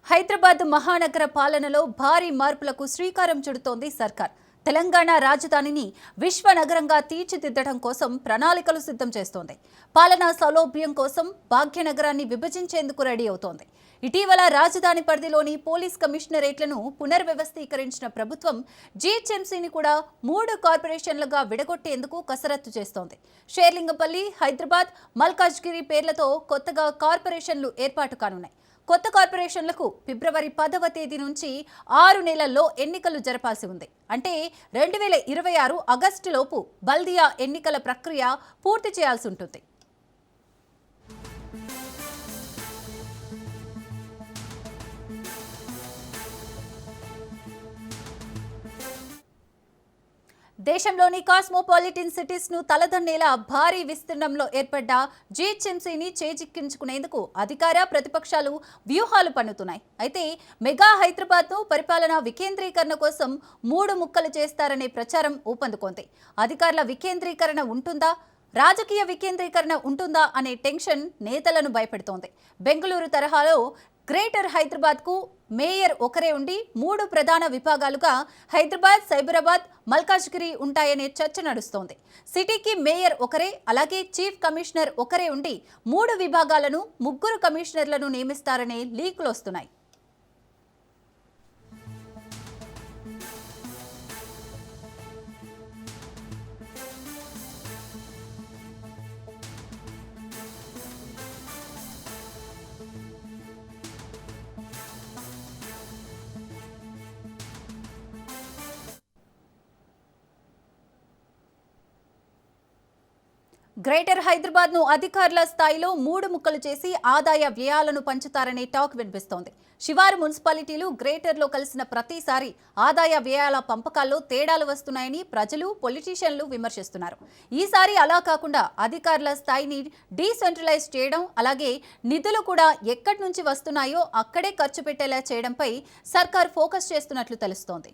హైదరాబాద్ మహానగర పాలనలో భారీ మార్పులకు శ్రీకారం చుడుతోంది సర్కార్. తెలంగాణ రాజధానిని విశ్వనగరంగా తీర్చిదిద్దడం కోసం ప్రణాళికలు సిద్ధం చేస్తోంది. పాలనా సౌలభ్యం కోసం భాగ్యనగరాన్ని విభజించేందుకు రెడీ అవుతోంది. ఇటీవల రాజధాని పరిధిలోని పోలీస్ కమిషనరేట్లను పునర్వ్యవస్థీకరించిన ప్రభుత్వం జీహెచ్ఎంసీని కూడా 3 కార్పొరేషన్లుగా విడగొట్టేందుకు కసరత్తు చేస్తోంది. షేర్లింగంపల్లి, హైదరాబాద్, మల్కాజ్గిరి పేర్లతో కొత్తగా కార్పొరేషన్లు ఏర్పాటు కానున్నాయి. కొత్త కార్పొరేషన్లకు ఫిబ్రవరి 10వ తేదీ నుంచి 6 నెలల్లో ఎన్నికలు జరపాల్సి ఉంది. అంటే 2026 ఆగస్టులోపు బల్దియా ఎన్నికల ప్రక్రియ పూర్తి చేయాల్సి ఉంటుంది. దేశంలోని కాస్మోపాలిటన్ సిటీస్ ను తలదన్నేలా భారీ విస్తీర్ణంలో ఏర్పడ్డ జీహెచ్ఎంసీని చేజిక్కించుకునేందుకు అధికార ప్రతిపక్షాలు వ్యూహాలు పన్నుతున్నాయి. అయితే మెగా హైదరాబాద్ ను పరిపాలనా వికేంద్రీకరణ కోసం 3 ముక్కలు చేస్తారనే ప్రచారం ఊపందుకుంది. అధికారుల వికేంద్రీకరణ ఉంటుందా, రాజకీయ వికేంద్రీకరణ ఉంటుందా అనే టెన్షన్ నేతలను భయపెడుతోంది. బెంగళూరు తరహాలో గ్రేటర్ హైదరాబాద్కు మేయర్ ఒకరే ఉండి 3 ప్రధాన విభాగాలుగా హైదరాబాద్, సైబరాబాద్, మల్కాజ్గిరి ఉంటాయనే చర్చ నడుస్తోంది. సిటీకి మేయర్ ఒకరే, అలాగే చీఫ్ కమిషనర్ ఒకరే ఉండి 3 విభాగాలను 3 కమిషనర్లను నియమిస్తారనే లీకులు వస్తున్నాయి. గ్రేటర్ హైదరాబాద్ ను అధికారుల స్థాయిలో 3 ముక్కలు చేసి ఆదాయ వ్యయాలను పంచుతారనే టాక్ వినిపిస్తోంది. శివారు మున్సిపాలిటీలు గ్రేటర్లో కలిసిన ప్రతిసారి ఆదాయ వ్యయాల పంపకాల్లో తేడాలు వస్తున్నాయని ప్రజలు, పొలిటీషియన్లు విమర్శిస్తున్నారు. ఈసారి అలా కాకుండా అధికారుల స్థాయిని డీసెంట్రలైజ్ చేయడం, అలాగే నిధులు కూడా ఎక్కడి నుంచి వస్తున్నాయో అక్కడే ఖర్చు పెట్టేలా చేయడంపై సర్కార్ ఫోకస్ చేస్తున్నట్లు తెలుస్తోంది.